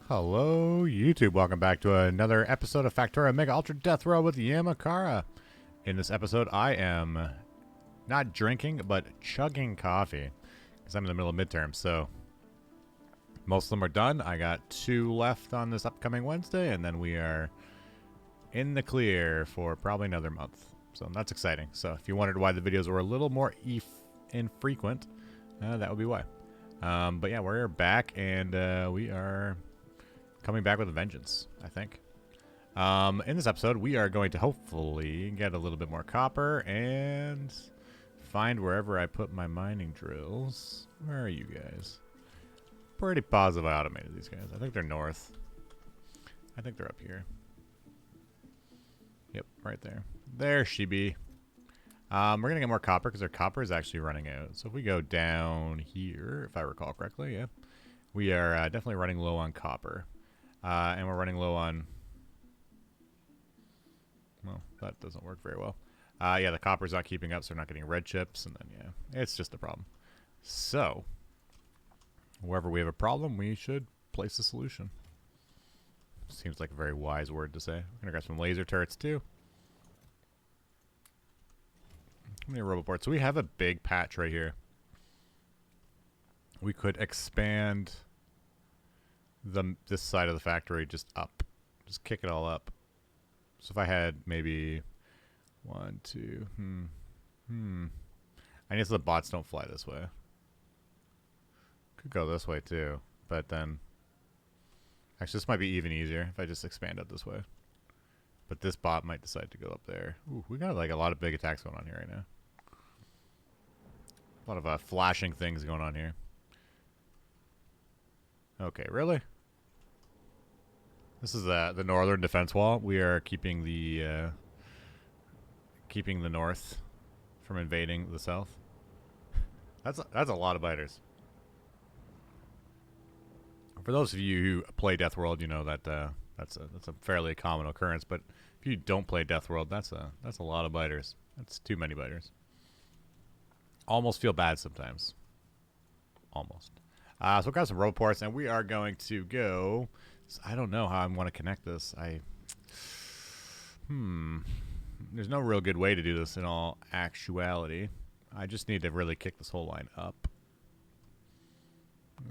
Hello, YouTube. Welcome back to another episode of Factorio Mega Ultra Death World with Yamakara. In this episode, I am not drinking, but chugging coffee because I'm in the middle of midterm. So most of them are done. I got 2 left on this upcoming Wednesday, and then we are in the clear for probably another month. So that's exciting. So if you wondered why the videos were a little more infrequent, that would be why. But yeah, we're back, and we are coming back with a vengeance, I think. In this episode, we are going to hopefully get a little bit more copper and find wherever I put my mining drills. Where are you guys? Pretty positive I automated these guys. I think they're north. I think they're up here. Yep, right there. There she be. We're going to get more copper because our copper is actually running out. So if we go down here, if I recall correctly, yeah. We are definitely running low on copper. And we're running low on... Well, that doesn't work very well. Yeah, the copper's not keeping up, so we're not getting red chips. And then, yeah, it's just a problem. So, wherever we have a problem, we should place a solution. Seems like a very wise word to say. We're going to grab some laser turrets, too. How many roboports? So we have a big patch right here. We could expand this side of the factory just up. Just kick it all up. So if I had maybe 1, 2, I guess the bots don't fly this way. Could go this way too, but then actually this might be even easier if I just expand it this way. But this bot might decide to go up there. Ooh, we got like a lot of big attacks going on here right now. A lot of flashing things going on here. Okay, really? This is the northern defense wall. We are keeping the north from invading the south. That's a lot of biters. For those of you who play Death World, you know that that's a fairly common occurrence. But if you don't play Death World, that's a lot of biters. That's too many biters. Almost feel bad sometimes. Almost. So we've got some roboports, and we are going to go. I don't know how I want to connect this. There's no real good way to do this in all actuality. I just need to really kick this whole line up.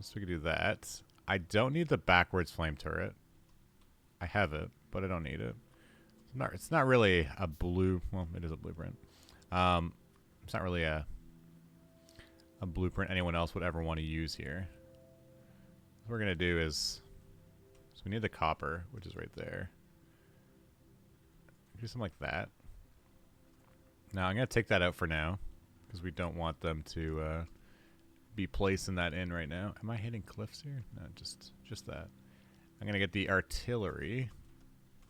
So we can do that. I don't need the backwards flame turret. I have it, but I don't need it. It's not really a blue. Well, it is a blueprint. It's not really a blueprint anyone else would ever want to use here. What we're gonna do is, so we need the copper, which is right there. Do something like that. Now I'm gonna take that out for now because we don't want them to be placing that in right now. Am I hitting cliffs here? No, just that. I'm gonna get the artillery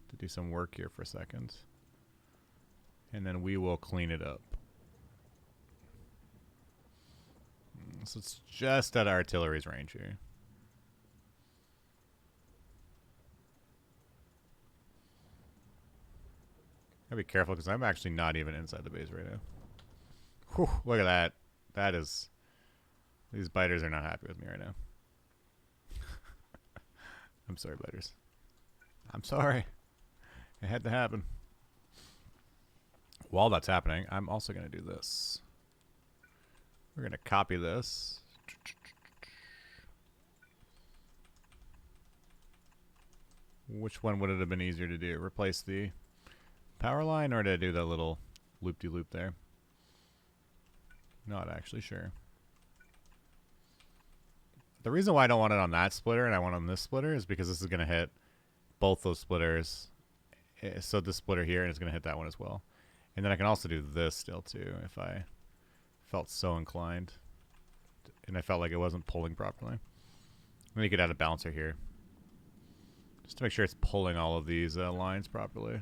to do some work here for a second, and then we will clean it up. So it's just at artillery's range here. Gotta be careful because I'm actually not even inside the base right now. Whew, look at that. That is... These biters are not happy with me right now. I'm sorry, biters. I'm sorry. It had to happen. While that's happening, I'm also going to do this. We're going to copy this. Which one would it have been easier to do? Replace the power line, or to do that little loop-de-loop there? Not actually sure. The reason why I don't want it on that splitter and I want it on this splitter is because this is going to hit both those splitters. So this splitter here, and it's going to hit that one as well. And then I can also do this still too if I felt so inclined. And I felt like it wasn't pulling properly. And then you could add a balancer here. Just to make sure it's pulling all of these lines properly.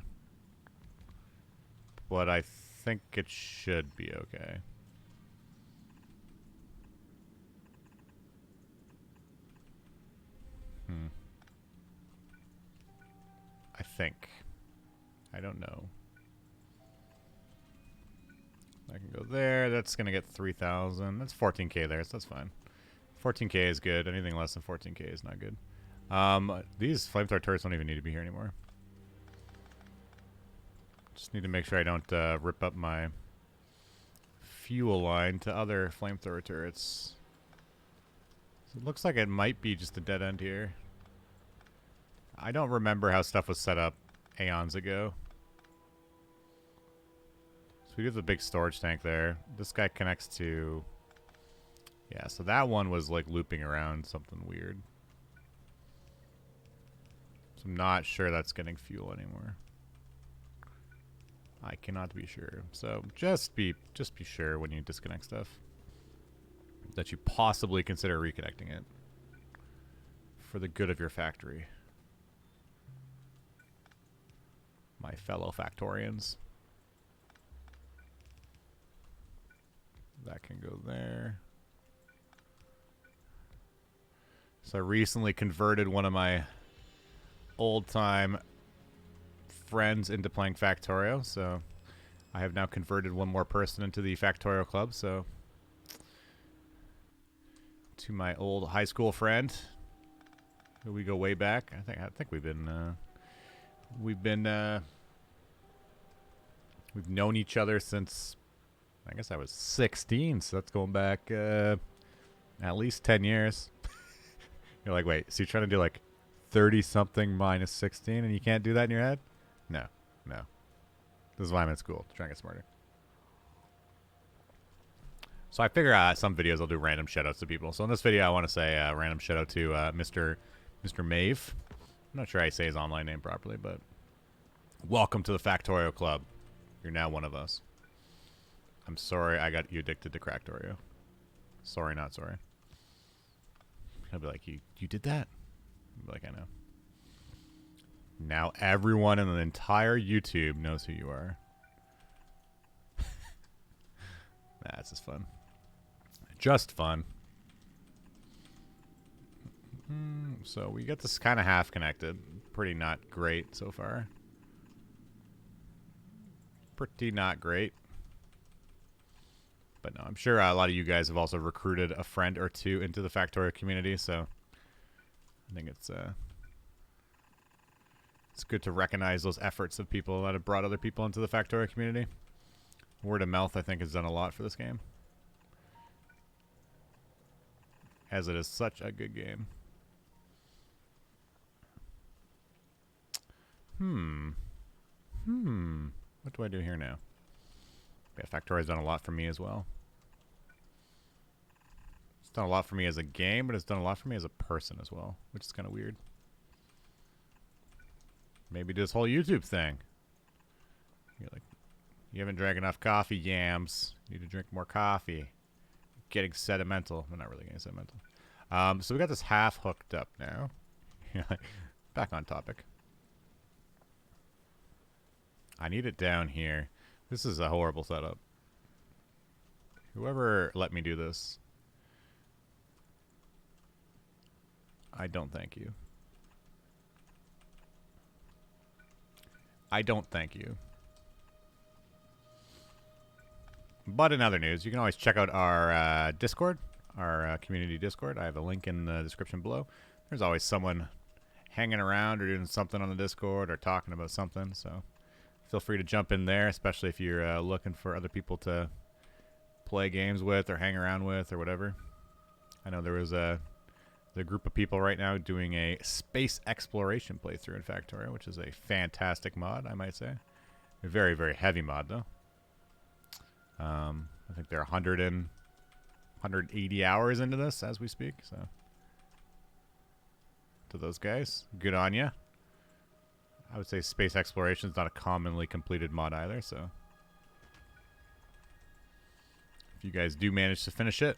But I think it should be okay. I think. I don't know. I can go there. That's going to get 3,000. That's 14k there, so that's fine. 14k is good. Anything less than 14k is not good. These flamethrower turrets don't even need to be here anymore. Just need to make sure I don't rip up my fuel line to other flamethrower turrets. So it looks like it might be just a dead end here. I don't remember how stuff was set up aeons ago. So we have the big storage tank there. This guy connects to... Yeah, so that one was like looping around something weird. So I'm not sure that's getting fuel anymore. I cannot be sure. So just be sure when you disconnect stuff that you possibly consider reconnecting it for the good of your factory. My fellow Factorians. That can go there. So I recently converted one of my old-time friends into playing Factorio, so I have now converted one more person into the Factorio Club, so to my old high school friend, who we go way back. I think we've known each other since I guess I was 16, so that's going back at least 10 years. You're like, wait, so you're trying to do like 30-something minus 16 and you can't do that in your head? No, no. This is why I'm in school, to try and get smarter. So I figure some videos I'll do random shoutouts to people. So in this video, I want to say a random shoutout to Mr. Meav. I'm not sure I say his online name properly, but welcome to the Factorio Club. You're now one of us. I'm sorry I got you addicted to Cracktorio. Sorry, not sorry. He'll be like, you did that? I'll be like, I know. Now everyone in the entire YouTube knows who you are. That's just fun. Just fun. So we get this kind of half connected. Pretty not great so far. Pretty not great. But no, I'm sure a lot of you guys have also recruited a friend or two into the Factorio community, so I think it's good to recognize those efforts of people that have brought other people into the Factorio community. Word of mouth, I think, has done a lot for this game, as it is such a good game. What do I do here now? Yeah, Factorio's done a lot for me as well. It's done a lot for me as a game, but it's done a lot for me as a person as well, which is kind of weird. Maybe this whole YouTube thing. You're like, you haven't drank enough coffee, yams. You need to drink more coffee. Getting sentimental. We're not really getting sentimental. So we got this half hooked up now. Back on topic. I need it down here. This is a horrible setup. Whoever let me do this, I don't thank you. I don't thank you. But in other news, you can always check out our Discord, our community Discord. I have a link in the description below. There's always someone hanging around or doing something on the Discord or talking about something, so feel free to jump in there, especially if you're looking for other people to play games with or hang around with or whatever. I know there was the group of people right now doing a space exploration playthrough in Factorio, which is a fantastic mod, I might say. A very, very heavy mod, though. I think they're 180 hours into this as we speak, so to those guys, good on ya. I would say space exploration is not a commonly completed mod either, so if you guys do manage to finish it,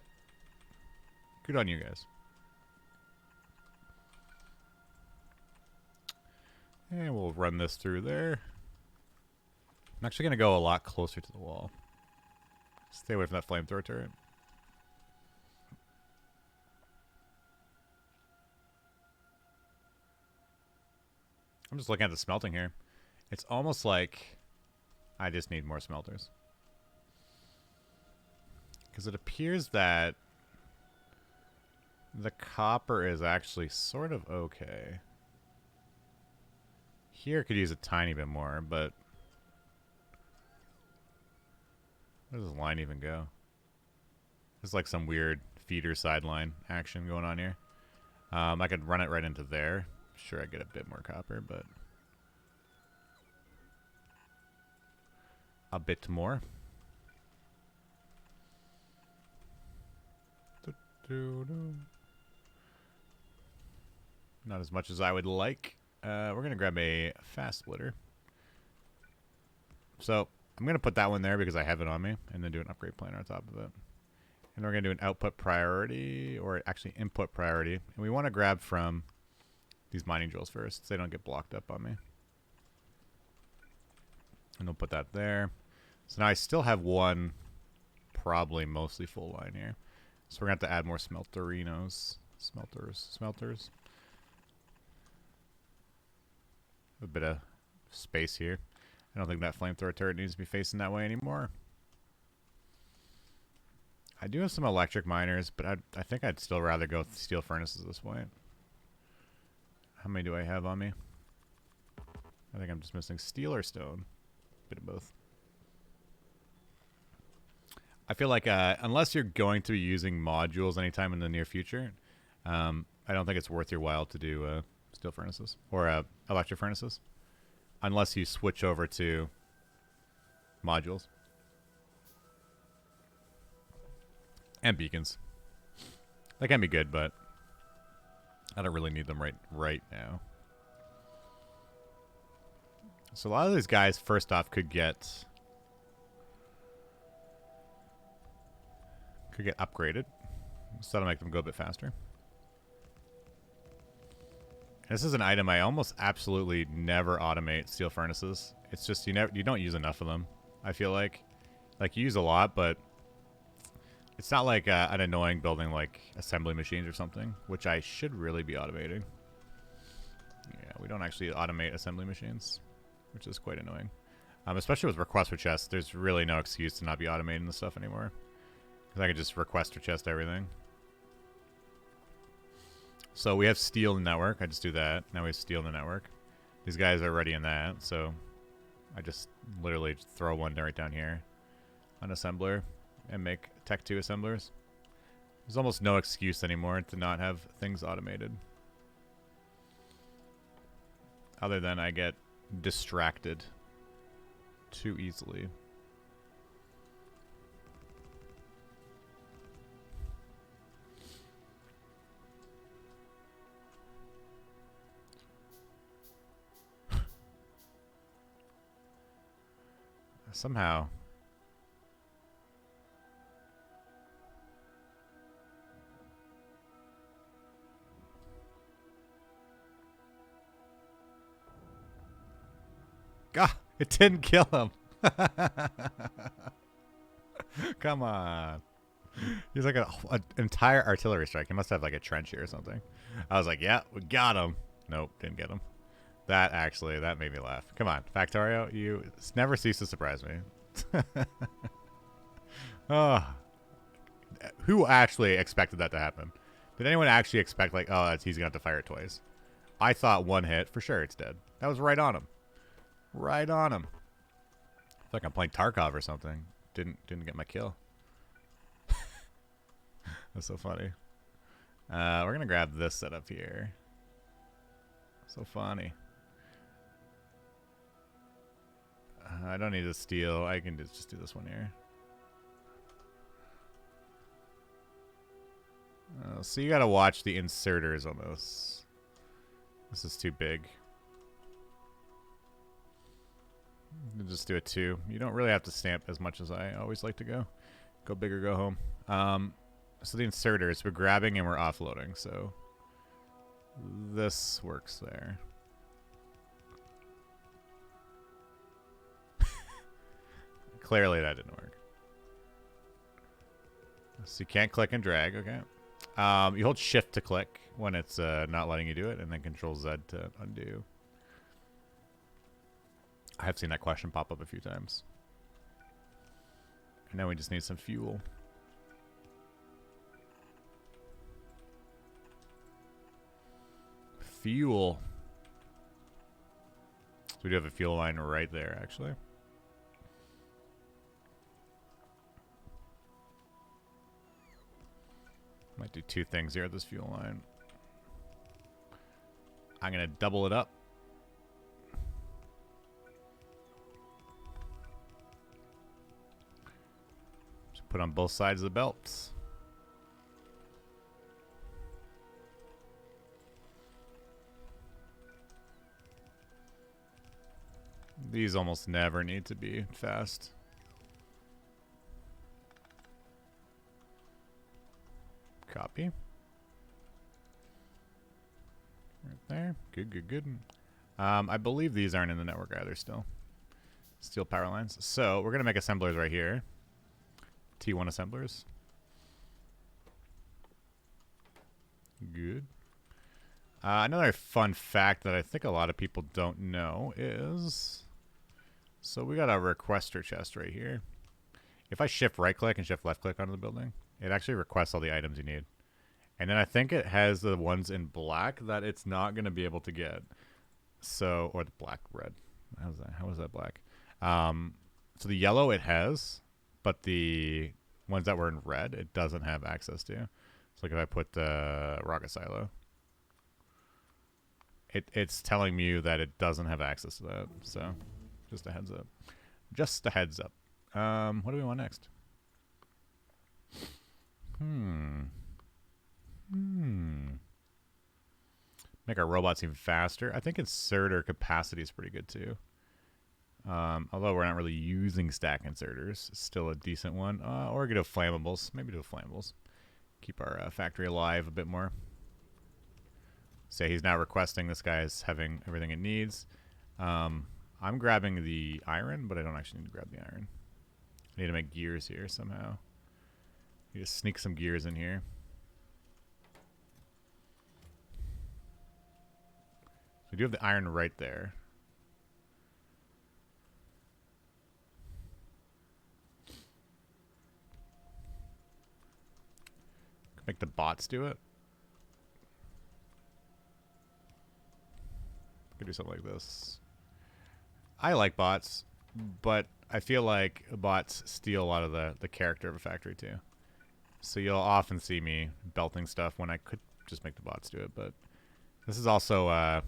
good on you guys. And we'll run this through there. I'm actually going to go a lot closer to the wall. Stay away from that flamethrower turret. I'm just looking at the smelting here. It's almost like I just need more smelters. Because it appears that The copper is actually sort of okay. Here could use a tiny bit more, but where does this line even go? There's like some weird feeder sideline action going on here. I could run it right into there. Sure, I get a bit more copper, but a bit more. Not as much as I would like. We're going to grab a fast splitter. So I'm going to put that one there because I have it on me, and then do an upgrade plan on top of it. And we're going to do an output priority, or actually input priority. And we want to grab from these mining drills first, so they don't get blocked up on me. And we'll put that there. So now I still have one probably mostly full line here. So we're going to have to add more smelterinos. Smelters. A bit of space here. I don't think that flamethrower turret needs to be facing that way anymore. I do have some electric miners, but I think I'd still rather go with steel furnaces at this point. How many do I have on me? I think I'm just missing steel or stone. Bit of both. I feel like unless you're going to be using modules anytime in the near future, I don't think it's worth your while to do steel furnaces or electric furnaces, unless you switch over to modules and beacons. They can be good, but I don't really need them right now. So a lot of these guys, first off, could get upgraded, so that'll make them go a bit faster. This is an item I almost absolutely never automate steel furnaces. It's just you don't use enough of them. I feel like you use a lot, but it's not like an annoying building like assembly machines or something, which I should really be automating. Yeah, we don't actually automate assembly machines, which is quite annoying. Especially with request for chests, there's really no excuse to not be automating this stuff anymore. Because I could just request for chest everything. So we have steel in the network. I just do that. Now we have steel in the network. These guys are already in that, so I just literally just throw one right down here. An assembler. And make Tech 2 assemblers. There's almost no excuse anymore to not have things automated. Other than I get distracted too easily. Somehow. God, it didn't kill him. Come on. He's like an entire artillery strike. He must have like a trench here or something. I was like, yeah, we got him. Nope, didn't get him. That made me laugh. Come on, Factorio, you never cease to surprise me. Oh, who actually expected that to happen? Did anyone actually expect like, oh, he's gonna have to fire it twice? I thought one hit for sure. It's dead. That was right on him. Right on him. I feel like I'm playing Tarkov or something. Didn't get my kill. That's so funny. We're gonna grab this setup here. So funny. I don't need to steal. I can just do this one here. So you gotta watch the inserters on this. This is too big. Just do a 2. You don't really have to stamp as much as I always like to go. Go big or go home. So the inserters, we're grabbing and we're offloading. So this works there. Clearly that didn't work. So you can't click and drag, okay. You hold shift to click when it's not letting you do it, and then control Z to undo. I have seen that question pop up a few times. And now we just need some fuel. fuel. So we do have a fuel line right there, actually. Might do two things here at this fuel line. I'm going to double it up. Just put on both sides of the belts. These almost never need to be fast. Copy. Right there. Good, good, good. I believe these aren't in the network either still. Steel power lines. So we're going to make assemblers right here. T1 assemblers. Good. Another fun fact that I think a lot of people don't know is... So we got a requester chest right here. If I shift right click and shift left click onto the building, it actually requests all the items you need. And then I think it has the ones in black that it's not going to be able to get. So, or the black, red. How's that? How is that black? So the yellow it has, but the ones that were in red, it doesn't have access to. So like if I put the rocket silo, it's telling me that it doesn't have access to that. So just a heads up. Just a heads up. What do we want next? Make our robots even faster. I think inserter capacity is pretty good too. Although we're not really using stack inserters, it's still a decent one. Or go to flammables. Maybe do flammables. Keep our factory alive a bit more. Say he's now requesting this guy is having everything it needs. I'm grabbing the iron, but I don't actually need to grab the iron. I need to make gears here somehow. Need to sneak some gears in here. We do have the iron right there. Make the bots do it. Could do something like this. I like bots, but I feel like bots steal a lot of the character of a factory too. So you'll often see me belting stuff when I could just make the bots do it, but this is also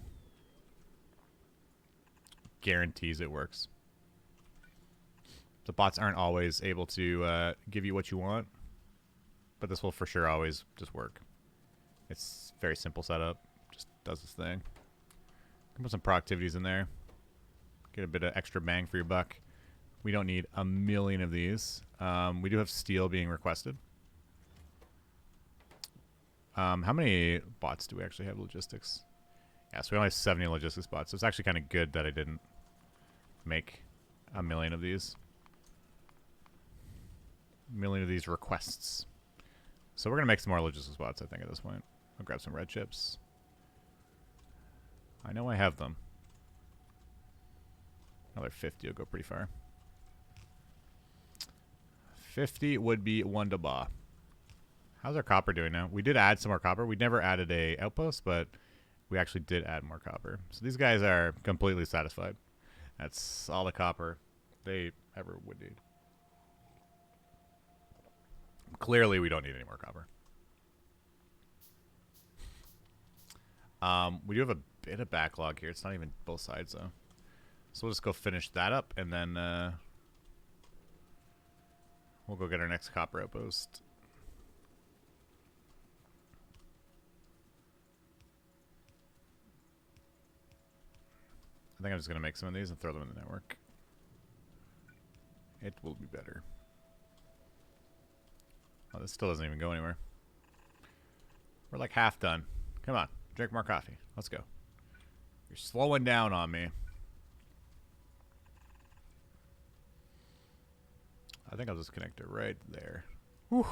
guarantees it works. The bots aren't always able to give you what you want, but this will for sure always just work. It's very simple setup, just does this thing. Can put some productivities in there. Get a bit of extra bang for your buck. We don't need a million of these. We do have steel being requested. How many bots do we actually have logistics? Yeah, so we only have 70 logistics bots. So it's actually kind of good that I didn't make a million of these. A million of these requests. So we're going to make some more logistics bots, I think, at this point. I'll grab some red chips. I know I have them. Another 50 will go pretty far. 50 would be one to ba. How's our copper doing now? We did add some more copper. We never added a outpost, but we actually did add more copper. So these guys are completely satisfied. That's all the copper they ever would need. Clearly, we don't need any more copper. We do have a bit of backlog here. It's not even both sides, though. So we'll just go finish that up, and then we'll go get our next copper outpost. I think I'm just going to make some of these and throw them in the network. It will be better. Oh, this still doesn't even go anywhere. We're like half done. Come on, drink more coffee. Let's go. You're slowing down on me. I think I'll just connect it right there. Whew.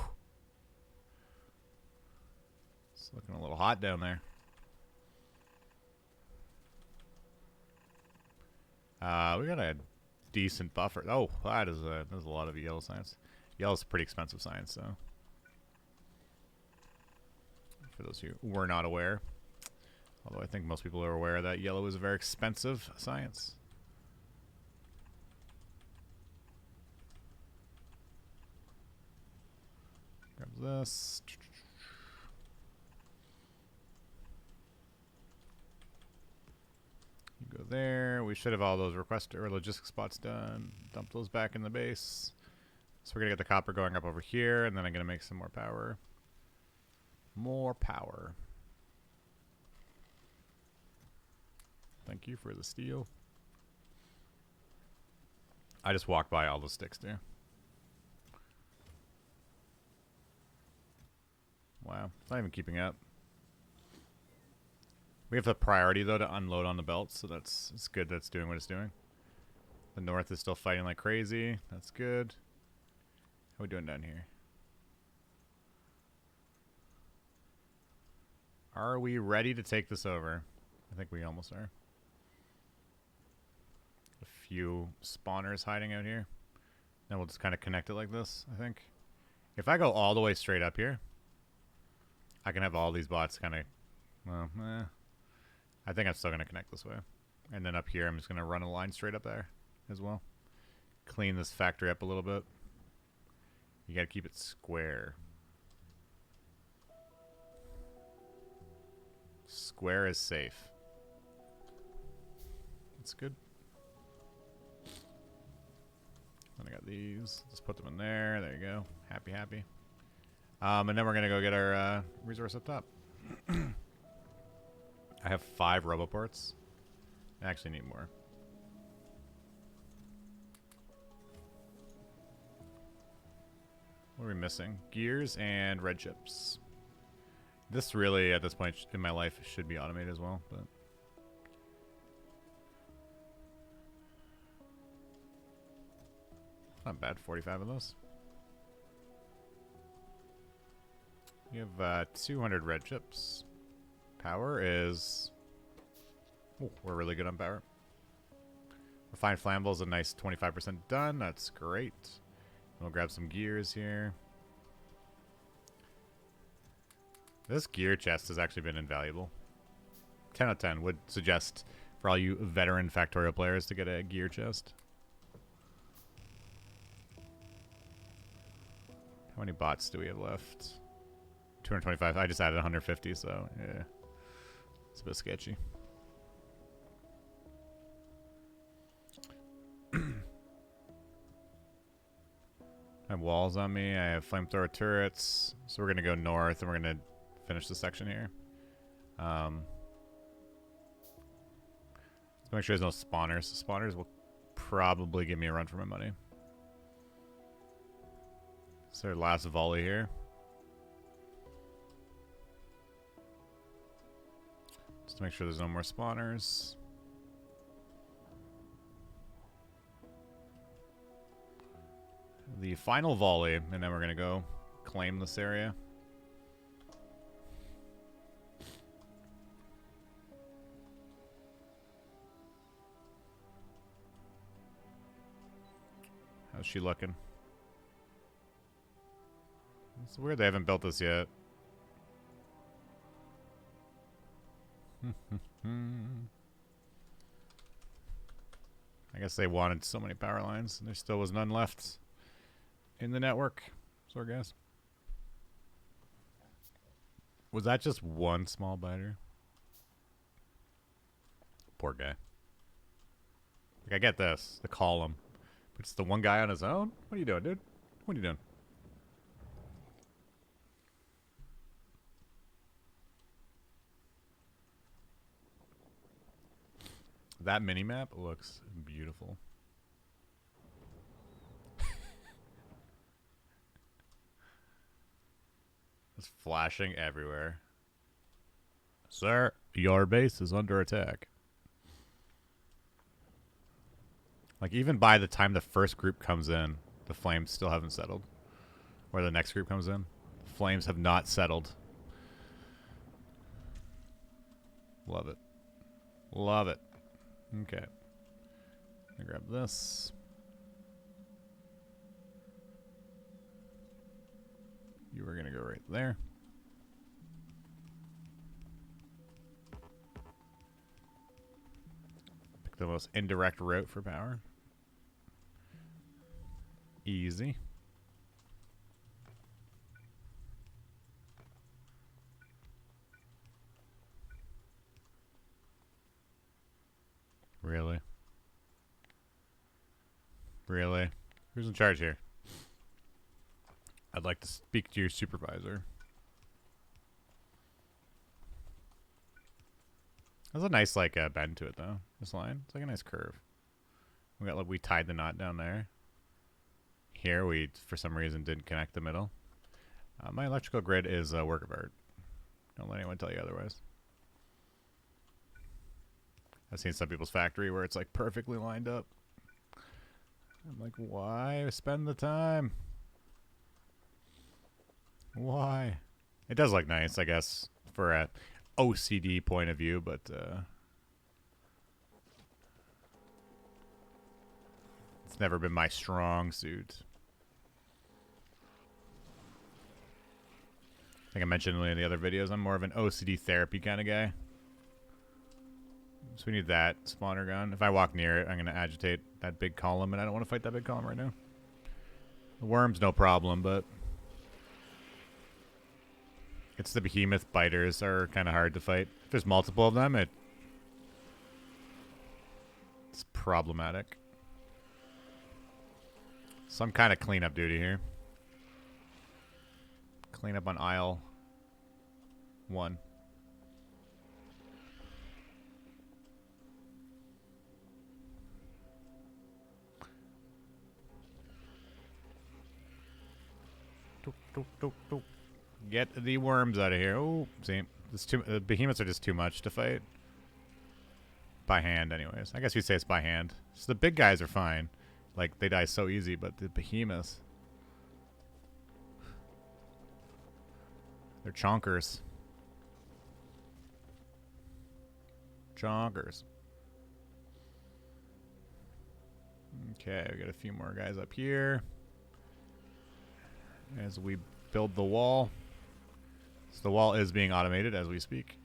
It's looking a little hot down there. We got a decent buffer. Oh, there's a lot of yellow science. Yellow's pretty expensive science, so. For those who were not aware. Although I think most people are aware that yellow is a very expensive science. Grab this. You go there. We should have all those request or logistics spots done. Dump those back in the base. So we're going to get the copper going up over here, and then I'm going to make some more power. More power. Thank you for the steel. I just walked by all the sticks there. Wow, it's not even keeping up. We have the priority, though, to unload on the belt, so it's good that's doing what it's doing. The north is still fighting like crazy. That's good. How are we doing down here? Are we ready to take this over? I think we almost are. A few spawners hiding out here. Then we'll just kind of connect it like this, I think. If I go all the way straight up here, I can have all these bots kind of, well, I think I'm still going to connect this way. And then up here, I'm just going to run a line straight up there as well. Clean this factory up a little bit. You got to keep it square. Square is safe. That's good. Then I got these. Just put them in there. There you go. Happy, happy. And then we're going to go get our resource up top. I have 5 roboports. I actually need more. What are we missing? Gears and red chips. This really, at this point in my life, should be automated as well, but... Not bad, 45 of those. We have 200 red chips. Power is... Oh, we're really good on power. Refined flammables, a nice 25% done. That's great. We'll grab some gears here. This gear chest has actually been invaluable. 10 out of 10 would suggest for all you veteran Factorio players to get a gear chest. How many bots do we have left? 225. I just added 150, so yeah. It's a bit sketchy. I have walls on me. I have flamethrower turrets. So we're going to go north and we're going to finish this section here. Let's make sure there's no spawners. The spawners will probably give me a run for my money. It's our last volley here. Just to make sure there's no more spawners. The final volley, and then we're going to go claim this area. How's she looking? It's weird they haven't built this yet. I guess they wanted so many power lines, and there still was none left in the network. Sorry, guys. Was that just one small biter? Poor guy. Like, I get this, the column. But it's the one guy on his own? What are you doing, dude? What are you doing? That mini-map looks beautiful. It's flashing everywhere. Sir, your base is under attack. Like, even by the time the first group comes in, the flames still haven't settled. Or the next group comes in, the flames have not settled. Love it. Love it. Okay. I grab this. You were gonna go right there. Took the most indirect route for power. Easy. Really? Really? Who's in charge here? I'd like to speak to your supervisor. There's a nice, like, bend to it, though. This line. It's like a nice curve. We got, like, we tied the knot down there. Here, we, for some reason, didn't connect the middle. My electrical grid is a work of art. Don't let anyone tell you otherwise. I've seen some people's factory where it's, like, perfectly lined up. I'm like, why spend the time? Why? It does look nice, I guess, for a OCD point of view, but it's never been my strong suit. I think I mentioned in the other videos, I'm more of an OCD therapy kind of guy. So we need that spawner gun. If I walk near it, I'm going to agitate that big column, and I don't want to fight that big column right now. The worm's no problem, but it's the behemoth biters are kind of hard to fight. If there's multiple of them, it's problematic. Some kind of cleanup duty here. Clean up on aisle 1. Get the worms out of here. Oh, see, the behemoths are just too much to fight. By hand, anyways. I guess you'd say it's by hand. So the big guys are fine. Like, they die so easy, but the behemoths... they're chonkers. Chonkers. Okay, we got a few more guys up here. As we build the wall. So the wall is being automated as we speak.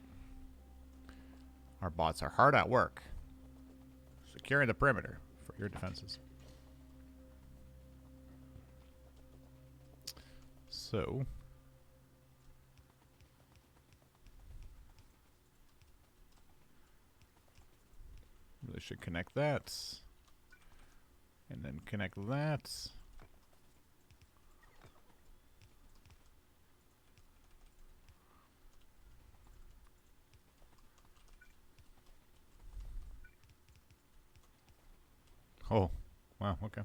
Our bots are hard at work. Securing the perimeter for your defenses. So... really should connect that. And then connect that. Oh, wow, okay.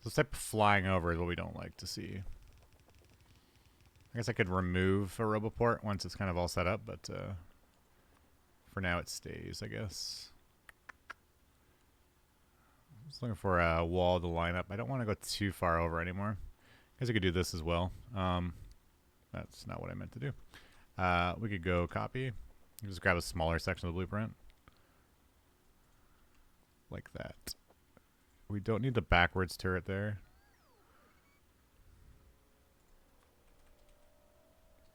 This type of flying over is what we don't like to see. I guess I could remove a roboport once it's kind of all set up, but for now it stays, I guess. I'm just looking for a wall to line up. I don't want to go too far over anymore. I guess I could do this as well. That's not what I meant to do. We could go copy. Just grab a smaller section of the blueprint. Like that. We don't need the backwards turret there.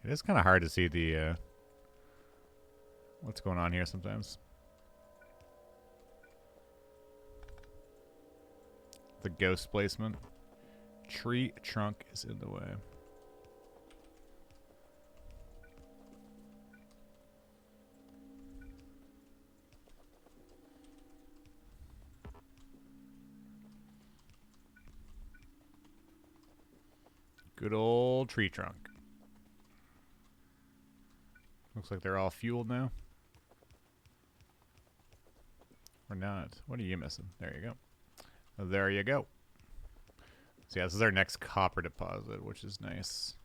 It is kind of hard to see the what's going on here sometimes. The ghost placement. Tree trunk is in the way. Good old tree trunk. Looks like they're all fueled now. Or not. What are you missing? There you go. There you go. So yeah, this is our next copper deposit, which is nice.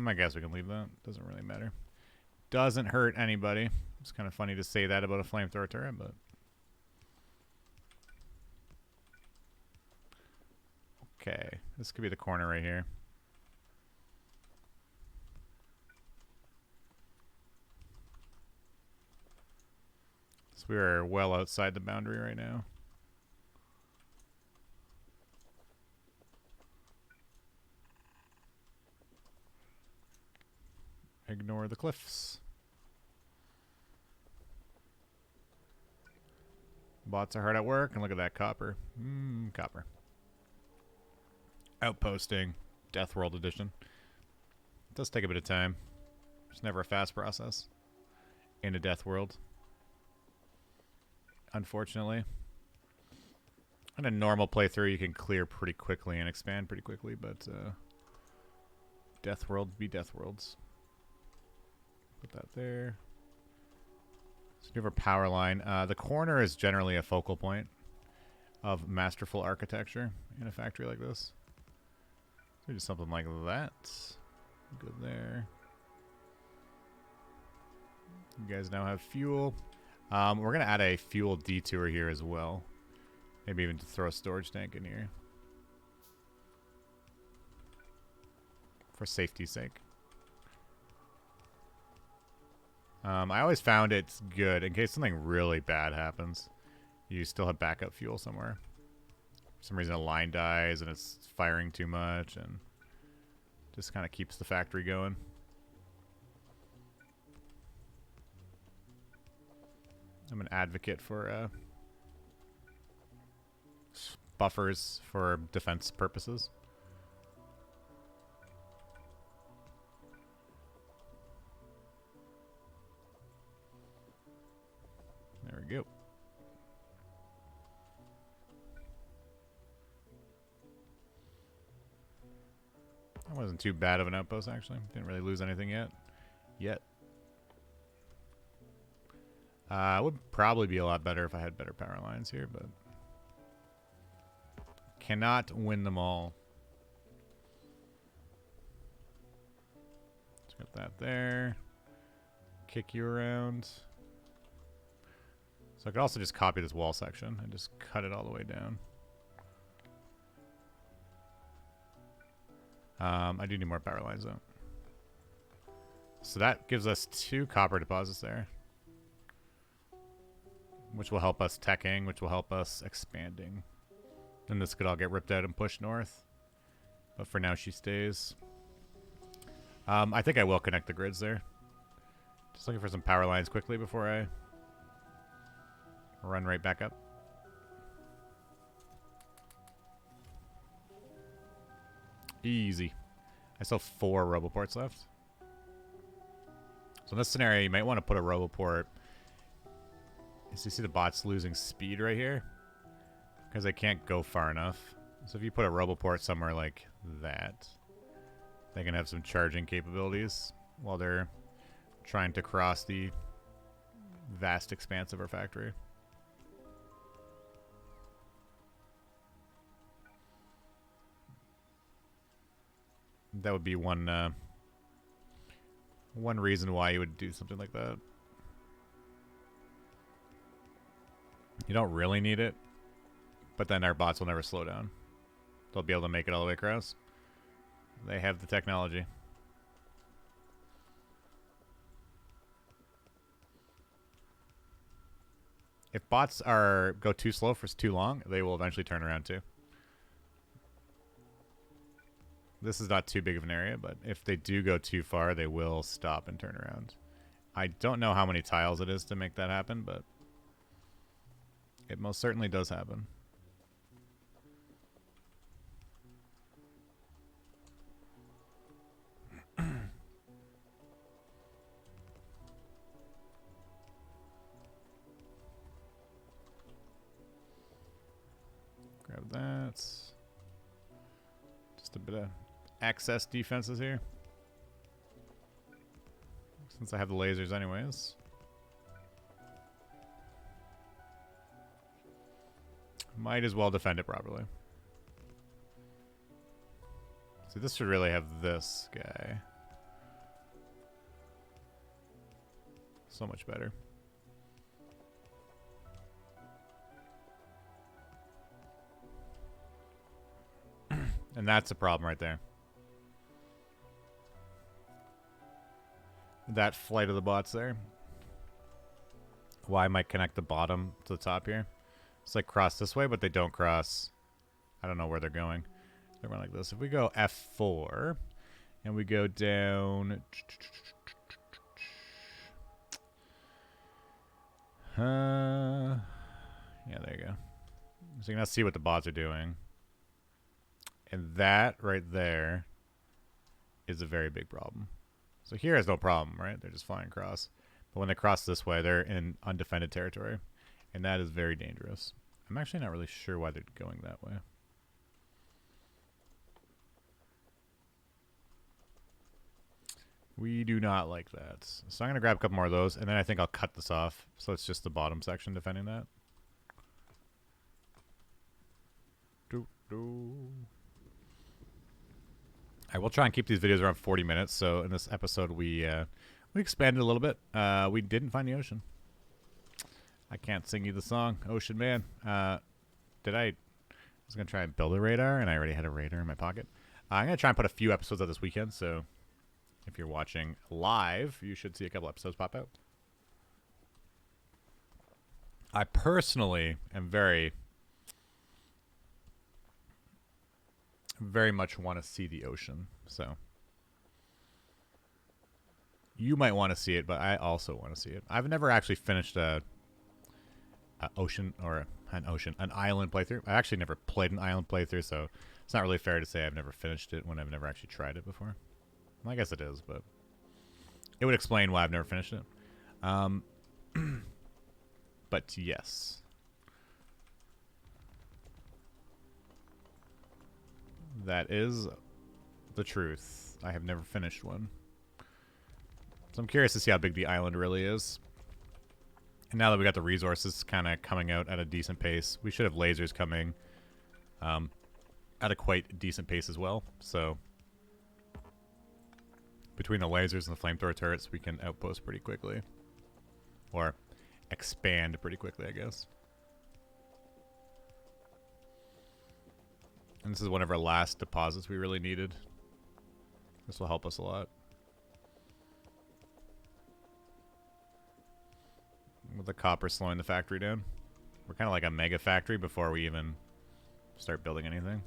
I guess we can leave that. Doesn't really matter. Doesn't hurt anybody. It's kind of funny to say that about a flamethrower turret, but... okay, this could be the corner right here. So we are well outside the boundary right now. Ignore the cliffs. Bots are hard at work, and look at that copper. Copper. Outposting. Death World Edition. It does take a bit of time. It's never a fast process in a Death World, unfortunately. In a normal playthrough, you can clear pretty quickly and expand pretty quickly, but Death World be Death Worlds. Put that there. So you have a power line. The corner is generally a focal point of masterful architecture in a factory like this. So do something like that. Good there. You guys now have fuel. We're going to add a fuel detour here as well. Maybe even to throw a storage tank in here. For safety's sake. I always found it's good in case something really bad happens. You still have backup fuel somewhere. For some reason a line dies and it's firing too much and just kind of keeps the factory going. I'm an advocate for buffers for defense purposes. There we go. That wasn't too bad of an outpost, actually. Didn't really lose anything yet. It would probably be a lot better if I had better power lines here, but cannot win them all. Let's get that there. Kick you around. So I could also just copy this wall section and just cut it all the way down. I do need more power lines though. So that gives us 2 copper deposits there. Which will help us teching, which will help us expanding. Then this could all get ripped out and pushed north. But for now she stays. I think I will connect the grids there. Just looking for some power lines quickly before I run right back up. Easy. I still have 4 roboports left. So in this scenario, you might want to put a roboport. So you see the bots losing speed right here? Because they can't go far enough. So if you put a roboport somewhere like that, they can have some charging capabilities while they're trying to cross the vast expanse of our factory. That would be one reason why you would do something like that. You don't really need it, but then our bots will never slow down. They'll be able to make it all the way across. They have the technology. If bots go too slow for too long, they will eventually turn around too. This is not too big of an area, but if they do go too far, they will stop and turn around. I don't know how many tiles it is to make that happen, but it most certainly does happen. Grab that. Just a bit of access defenses here. Since I have the lasers anyways. Might as well defend it properly. So this should really have this guy. So much better. And that's a problem right there. That flight of the bots there. Why I might connect the bottom to the top here. It's like cross this way, but they don't cross. I don't know where they're going. They're going like this. If we go F4 and we go down Yeah, there you go. So you can now see what the bots are doing. And that right there is a very big problem. So here is no problem, right? They're just flying across. But when they cross this way, they're in undefended territory. And that is very dangerous. I'm actually not really sure why they're going that way. We do not like that. So I'm going to grab a couple more of those, and then I think I'll cut this off. So it's just the bottom section defending that. I will try and keep these videos around 40 minutes. So in this episode, we expanded a little bit. We didn't find the ocean. I can't sing you the song, Ocean Man. I was going to try and build a radar, and I already had a radar in my pocket. I'm going to try and put a few episodes out this weekend, so if you're watching live, you should see a couple episodes pop out. I personally am very much want to see the ocean, so you might want to see it, but I also want to see it. I've never actually finished an island playthrough. I actually never played an island playthrough, so it's not really fair to say I've never finished it when I've never actually tried it before. Well, I guess it is, but it would explain why I've never finished it. But yes. That is the truth. I have never finished one. So I'm curious to see how big the island really is. And now that we got the resources kind of coming out at a decent pace, we should have lasers coming at a quite decent pace as well. So between the lasers and the flamethrower turrets, we can outpost pretty quickly. Or expand pretty quickly, I guess. And this is one of our last deposits we really needed. This will help us a lot. With the copper slowing the factory down. We're kind of like a mega factory before we even start building anything.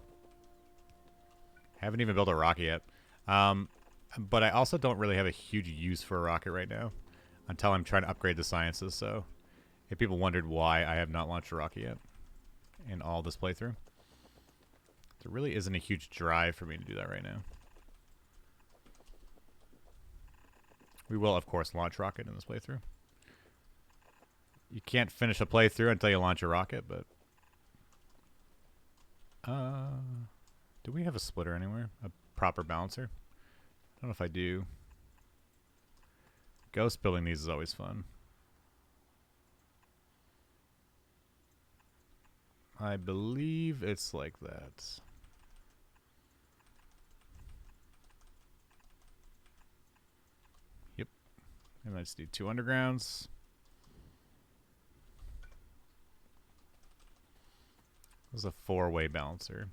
Haven't even built a rocket yet. But I also don't really have a huge use for a rocket right now. Until I'm trying to upgrade the sciences, so if people wondered why I have not launched a rocket yet in all this playthrough. There really isn't a huge drive for me to do that right now. We will, of course, launch rocket in this playthrough. You can't finish a playthrough until you launch a rocket, but... do we have a splitter anywhere? A proper balancer? I don't know if I do. Ghost building these is always fun. I believe it's like that. Yep. And I just need 2 undergrounds. This is a 4-way balancer.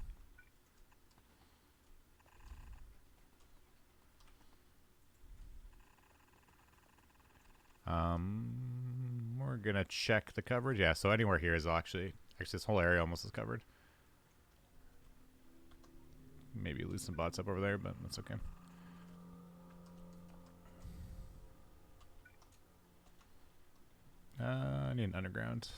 We're gonna check the coverage. Yeah, so anywhere here is actually this whole area almost is covered. Maybe lose some bots up over there, but that's okay. I need an underground.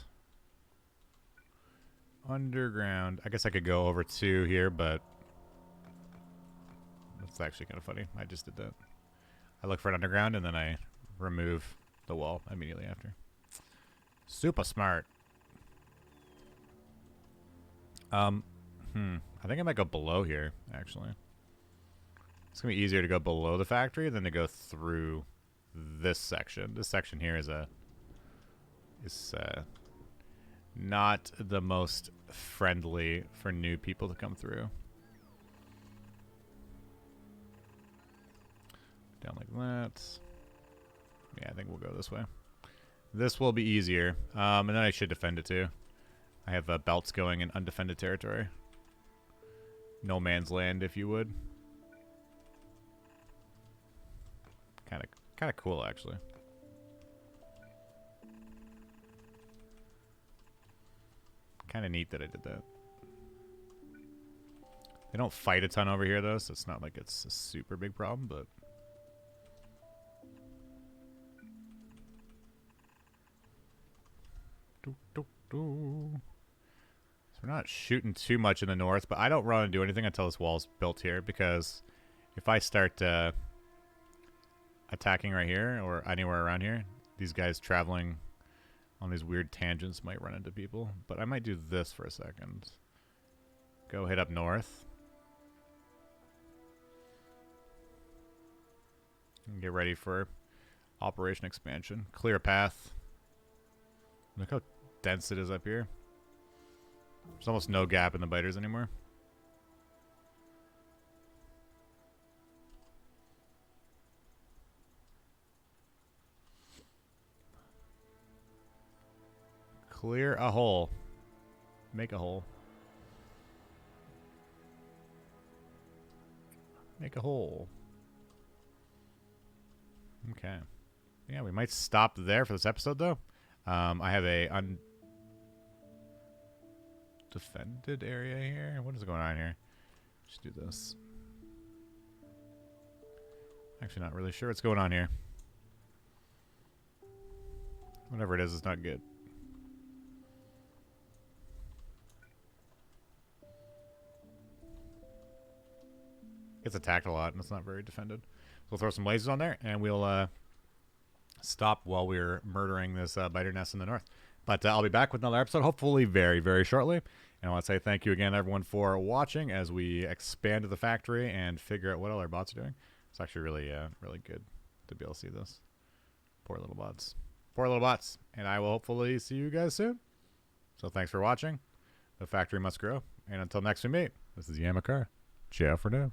Underground. I guess I could go over 2 here, but that's actually kind of funny. I just did that. I look for an underground and then I remove the wall immediately after. Super smart. I think I might go below here, actually. It's gonna be easier to go below the factory than to go through this section. This section here is not the most friendly for new people to come through. Down like that. Yeah, I think we'll go this way. This will be easier. And then I should defend it too. I have belts going in undefended territory. No man's land, if you would. Kind of cool, actually. Kind of neat that I did that. They don't fight a ton over here, though, so it's not like it's a super big problem, but... So we're not shooting too much in the north, but I don't run and do anything until this wall's built here, because if I start attacking right here or anywhere around here, these guys traveling on these weird tangents might run into people. But I might do this for a second. Go hit up north. And get ready for operation expansion. Clear a path. Look how dense it is up here. There's almost no gap in the biters anymore. Clear a hole. Make a hole. Make a hole. Okay. Yeah, we might stop there for this episode, though. I have a undefended area here. What is going on here? Just do this. Actually, not really sure what's going on here. Whatever it is, it's not good. Gets attacked a lot, and it's not very defended. So we'll throw some lasers on there, and we'll stop while we're murdering this biter nest in the north. But I'll be back with another episode, hopefully very, very shortly. And I want to say thank you again, everyone, for watching as we expand the factory and figure out what all our bots are doing. It's actually really, really good to be able to see this. Poor little bots. Poor little bots. And I will hopefully see you guys soon. So thanks for watching. The factory must grow. And until next we meet, this is Yamakar. Ciao for now.